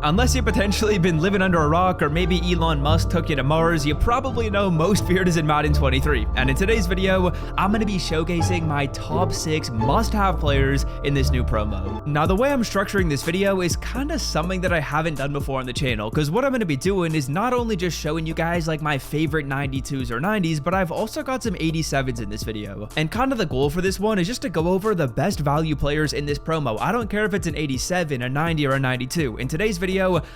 Unless you've potentially been living under a rock, or maybe Elon Musk took you to Mars, you probably know most feared is in Madden 23. And in today's video, I'm going to be showcasing my top 6 must-have players in this new promo. Now, the way I'm structuring this video is kind of something that I haven't done before on the channel, because what I'm going to be doing is not only just showing you guys like my favorite 92s or 90s, but I've also got some 87s in this video. And kind of the goal for this one is just to go over the best value players in this promo. I don't care if it's an 87, a 90, or a 92. In today's video,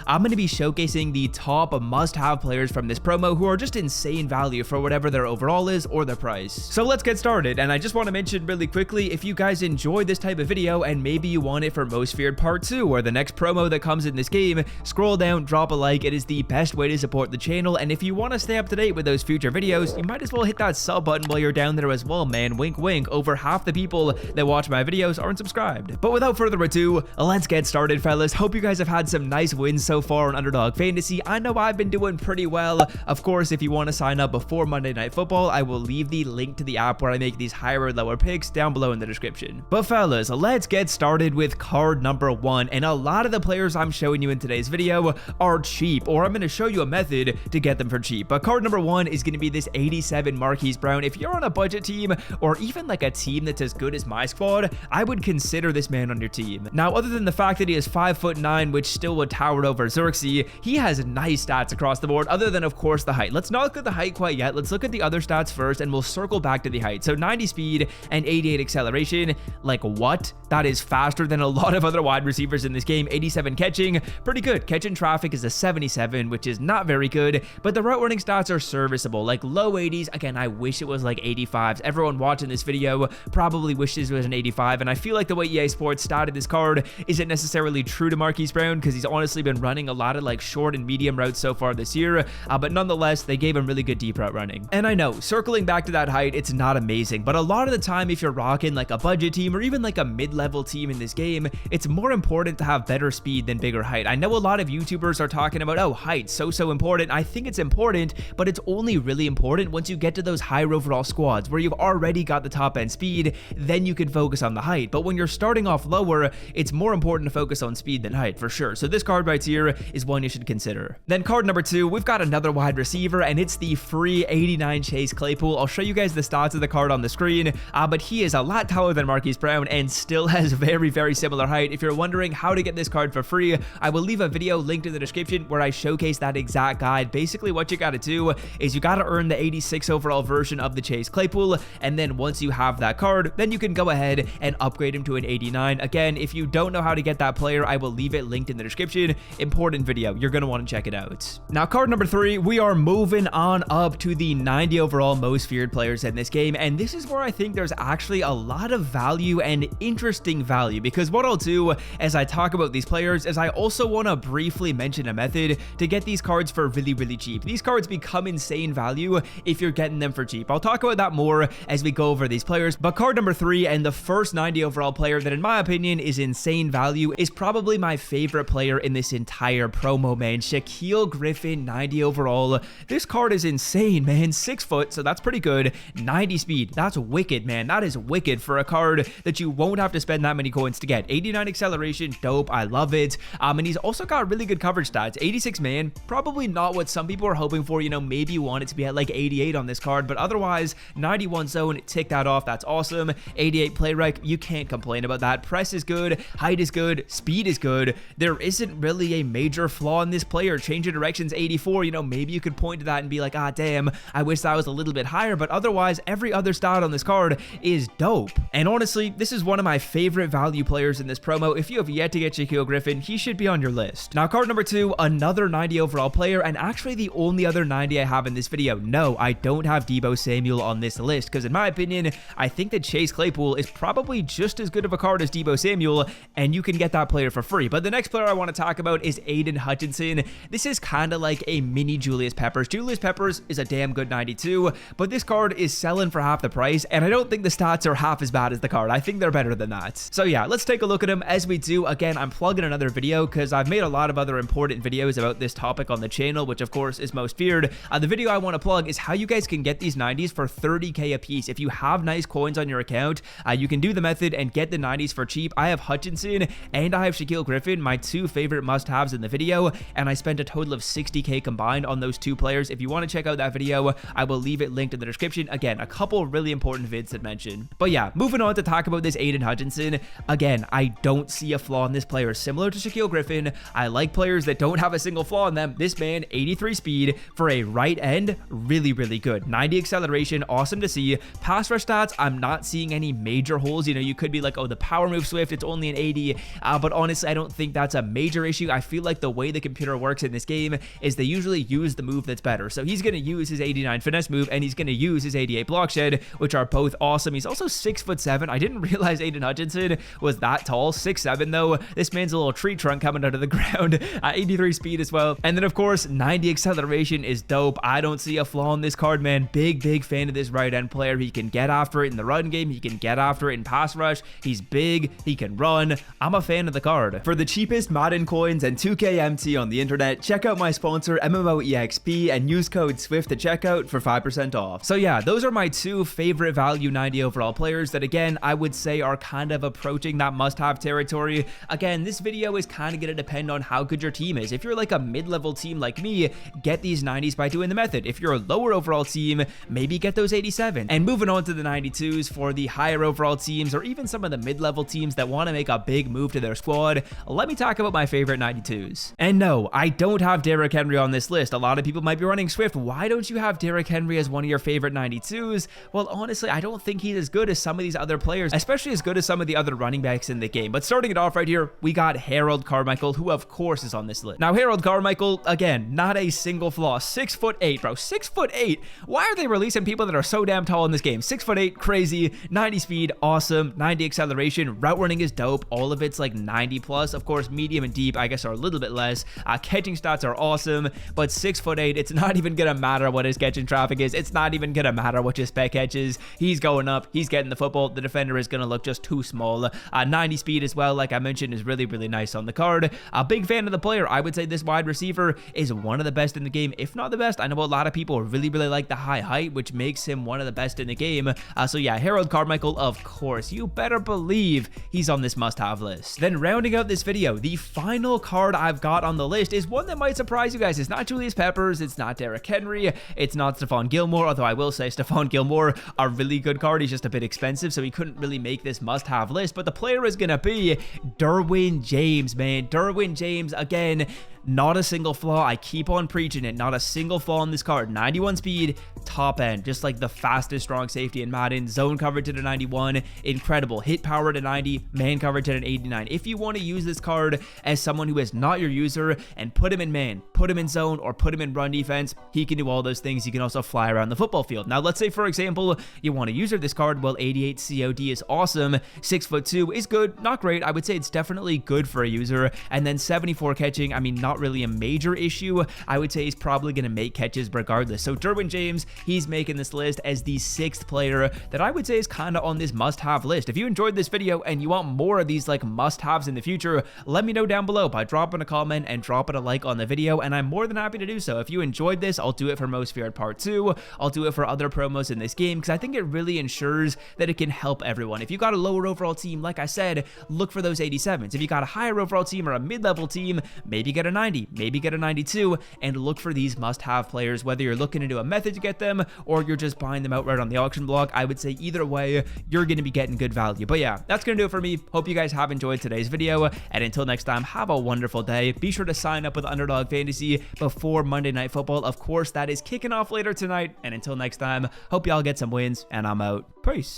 I'm going to be showcasing the top must-have players from this promo who are just insane value for whatever their overall is or their price. So let's get started, and I just want to mention really quickly, if you guys enjoy this type of video and maybe you want it for Most Feared Part 2 or the next promo that comes in this game, scroll down, drop a like. It is the best way to support the channel, and if you want to stay up to date with those future videos, you might as well hit that sub button while you're down there as well, man. Wink wink. Over half the people that watch my videos aren't subscribed. But without further ado, let's get started, fellas. Hope you guys have had some nice wins so far on Underdog Fantasy. I know I've been doing pretty well. Of course, if you want to sign up before Monday Night Football, I will leave the link to the app where I make these higher or lower picks down below in the description. But fellas, let's get started with card number 1, and a lot of the players I'm showing you in today's video are cheap, or I'm going to show you a method to get them for cheap. But card number 1 is going to be this 87 Marquise Brown. If you're on a budget team, or even like a team that's as good as my squad, I would consider this man on your team. Now, other than the fact that he is 5'9", which still would tower over Xerxes, he has nice stats across the board, other than of course the height. Let's not look at the height quite yet. Let's look at the other stats first, and we'll circle back to the height. So 90 speed and 88 acceleration. Like, what? That is faster than a lot of other wide receivers in this game. 87 catching, pretty good. Catching traffic is a 77, which is not very good, but the route running stats are serviceable, like low 80s. Again, I wish it was like 85s. Everyone watching this video probably wishes it was an 85, and I feel like the way EA Sports statted this card isn't necessarily true to Marquise Brown, because he's honestly been running a lot of like short and medium routes so far this year, but nonetheless, they gave him really good deep route running. And I know, circling back to that height, it's not amazing, but a lot of the time, if you're rocking like a budget team or even like a mid-level team in this game, it's more important to have better speed than bigger height. I know a lot of YouTubers are talking about, oh, height, so important. I think it's important, but it's only really important once you get to those higher overall squads where you've already got the top end speed, then you can focus on the height. But when you're starting off lower, it's more important to focus on speed than height, for sure. So this card right here is one you should consider. Then card number 2, we've got another wide receiver, and it's the free 89 Chase Claypool. I'll show you guys the stats of the card on the screen, but he is a lot taller than Marquise Brown and still has very similar height. If you're wondering how to get this card for free, I will leave a video linked in the description where I showcase that exact guide. Basically, what you got to do is you got to earn the 86 overall version of the Chase Claypool, and then once you have that card, then you can go ahead and upgrade him to an 89. Again, if you don't know how to get that player, I will leave it linked in the description. Important video. You're going to want to check it out. Now, card number 3, we are moving on up to the 90 overall most feared players in this game, and this is where I think there's actually a lot of value and interesting value, because what I'll do as I talk about these players is I also want to briefly mention a method to get these cards for really cheap. These cards become insane value if you're getting them for cheap. I'll talk about that more as we go over these players, but card number 3 and the first 90 overall player that in my opinion is insane value is probably my favorite player in this entire promo, man. Shaquille Griffin, 90 overall. This card is insane, man. 6 foot, so that's pretty good. 90 speed, that's wicked, man. That is wicked for a card that you won't have to spend that many coins to get. 89 acceleration, dope. I love it. And he's also got really good coverage stats. 86 man, probably not what some people are hoping for. You know, maybe you want it to be at like 88 on this card, but otherwise, 91 zone, tick that off. That's awesome. 88 play rec, you can't complain about that. Press is good. Height is good. Speed is good. There isn't really a major flaw in this player. Change of directions 84, you know, maybe you could point to that and be like, ah, damn, I wish that was a little bit higher, but otherwise, every other stat on this card is dope. And honestly, this is one of my favorite value players in this promo. If you have yet to get Shaquille Griffin, he should be on your list. Now, card number 2, another 90 overall player, and actually the only other 90 I have in this video. No, I don't have Deebo Samuel on this list, because in my opinion, I think that Chase Claypool is probably just as good of a card as Deebo Samuel, and you can get that player for free. But the next player I want to talk about is Aiden Hutchinson. This is kind of like a mini Julius Peppers. Julius Peppers is a damn good 92, but this card is selling for half the price, and I don't think the stats are half as bad as the card. I think they're better than that. So yeah, let's take a look at him. As we do, again, I'm plugging another video because I've made a lot of other important videos about this topic on the channel, which of course is most feared. The video I want to plug is how you guys can get these 90s for 30k a piece. If you have nice coins on your account, you can do the method and get the 90s for cheap. I have Hutchinson and I have Shaquille Griffin, my two favorite favorite must-haves in the video, and I spent a total of 60k combined on those two players. If you want to check out that video, I will leave it linked in the description. Again, a couple really important vids to mention. But yeah, moving on to talk about this Aiden Hutchinson. Again, I don't see a flaw in this player. Similar to Shaquille Griffin, I like players that don't have a single flaw in them. This man, 83 speed for a right end, really, really good. 90 acceleration, awesome to see. Pass rush stats, I'm not seeing any major holes. You know, you could be like, oh, the power move Swift, it's only an 80, but honestly, I don't think that's a major issue. I feel like the way the computer works in this game is they usually use the move that's better. So he's going to use his 89 finesse move, and he's going to use his 88 block shed, which are both awesome. He's also 6'7". I didn't realize Aiden Hutchinson was that tall. 6'7" though. This man's a little tree trunk coming out of the ground. 83 speed as well. And then of course, 90 acceleration is dope. I don't see a flaw in this card, man. Big fan of this right end player. He can get after it in the run game. He can get after it in pass rush. He's big. He can run. I'm a fan of the card. For the cheapest Madden coins and 2K MT on the internet, check out my sponsor MMOEXP and use code SWIFT at checkout for 5% off. So yeah, those are my two favorite value 90 overall players that, again, I would say are kind of approaching that must-have territory. Again, this video is kind of going to depend on how good your team is. If you're like a mid-level team like me, get these 90s by doing the method. If you're a lower overall team, maybe get those 87. And moving on to the 92s for the higher overall teams, or even some of the mid-level teams that want to make a big move to their squad, let me talk about my favorite 92s. And no, I don't have Derrick Henry on this list. A lot of people might be running Swift. Why don't you have Derrick Henry as one of your favorite 92s? Well, honestly, I don't think he's as good as some of these other players, especially as good as some of the other running backs in the game. But starting it off right here, we got Harold Carmichael, who of course is on this list. Now, Harold Carmichael, again, not a single flaw. 6'8", bro. 6'8". Why are they releasing people that are so damn tall in this game? 6'8", crazy. 90 speed, awesome. 90 acceleration. Route running is dope. All of it's like 90 plus. Of course, medium and deep, I guess, are a little bit less. Catching stats are awesome, but 6'8", it's not even gonna matter what his catching traffic is. It's not even gonna matter what his spec catches. He's going up. He's getting the football. The defender is gonna look just too small. 90 speed as well, like I mentioned, is really nice on the card. A big fan of the player. I would say this wide receiver is one of the best in the game, if not the best. I know a lot of people really like the high height, which makes him one of the best in the game. So yeah, Harold Carmichael, of course, you better believe he's on this must-have list. Then rounding out this video, the final card I've got on the list is one that might surprise you guys. It's not Julius Peppers, it's not Derrick Henry, it's not Stephon Gilmore, although I will say Stephon Gilmore, a really good card. He's just a bit expensive, so he couldn't really make this must-have list, but the player is gonna be Derwin James, man. Derwin James, again, not a single flaw. I keep on preaching it. Not a single flaw on this card. 91 speed, top end, just like the fastest strong safety in Madden. Zone coverage at a 91, incredible. Hit power to 90, man coverage at an 89. If you want to use this card as someone who is not your user and put him in man, put him in zone, or put him in run defense, he can do all those things. He can also fly around the football field. Now, let's say, for example, you want to use this card. Well, 88 COD is awesome. 6'2" is good, not great. I would say it's definitely good for a user. And then 74 catching, I mean, not really a major issue. I would say he's probably going to make catches regardless. So Derwin James, he's making this list as the 6th player that I would say is kind of on this must-have list. If you enjoyed this video and you want more of these like must-haves in the future, let me know down below by dropping a comment and dropping a like on the video, and I'm more than happy to do so. If you enjoyed this, I'll do it for Most Feared Part 2. I'll do it for other promos in this game because I think it really ensures that it can help everyone. If you got a lower overall team, like I said, look for those 87s. If you got a higher overall team or a mid-level team, maybe get a 90, maybe get a 92, and look for these must-have players, whether you're looking into a method to get them or you're just buying them outright on the auction block. I would say either way, you're going to be getting good value. But yeah, that's going to do it for me. Hope you guys have enjoyed today's video, and until next time, have a wonderful day. Be sure to sign up with Underdog Fantasy before Monday Night Football. Of course, that is kicking off later tonight, and until next time, hope y'all get some wins, and I'm out. Peace.